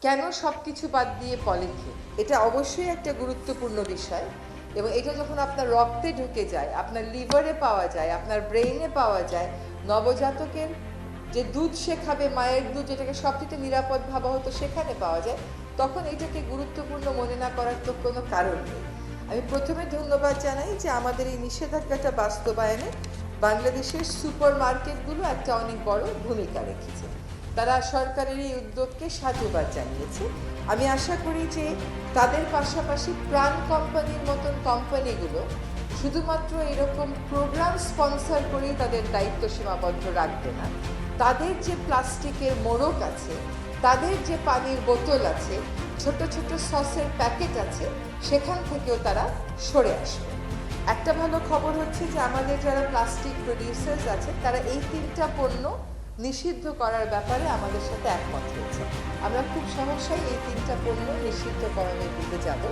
কেন সবকিছু বাদ দিয়ে পলিথিন? এটা অবশ্যই একটা গুরুত্বপূর্ণ বিষয় এবং এটা যখন আপনার রক্তে ঢুকে যায়, আপনার লিভারে পাওয়া যায়, আপনার ব্রেইনে পাওয়া যায়, নবজাতকের যে দুধ সে খাবে, মায়ের দুধ যেটাকে সবচেয়ে নিরাপদ ভাবা হতো সেখানে পাওয়া যায়, তখন এটাকে গুরুত্বপূর্ণ মনে না করার তো কোনো কারণ নেই। আমি প্রথমে ধন্যবাদ জানাই যে আমাদের এই নিষেধাজ্ঞাটা বাস্তবায়নে বাংলাদেশের সুপার মার্কেটগুলো একটা অনেক বড় ভূমিকা রেখেছে। তারা সরকারের এই উদ্যোগকে সাধুবাদ জানিয়েছে। আমি আশা করি যে তাদের পাশাপাশি প্রাণ কোম্পানির মতন কোম্পানিগুলো শুধুমাত্র এরকম প্রোগ্রাম স্পন্সর করেই তাদের দায়িত্ব সীমাবদ্ধ রাখবে না। তাদের যে প্লাস্টিকের মোড়ক আছে, তাদের যে পানির বোতল আছে, ছোট ছোট সসের প্যাকেট আছে, সেখান থেকেও তারা সরে আসবে। একটা ভালো খবর হচ্ছে যে আমাদের যারা প্লাস্টিক প্রডিউসার্স আছে তারা এই 3টা পণ্য নিষিদ্ধ করার ব্যাপারে আমাদের সাথে একমত হয়েছে। আমরা খুব সহসাই এই 3টা পণ্য নিষিদ্ধকরণের দিকে যাব।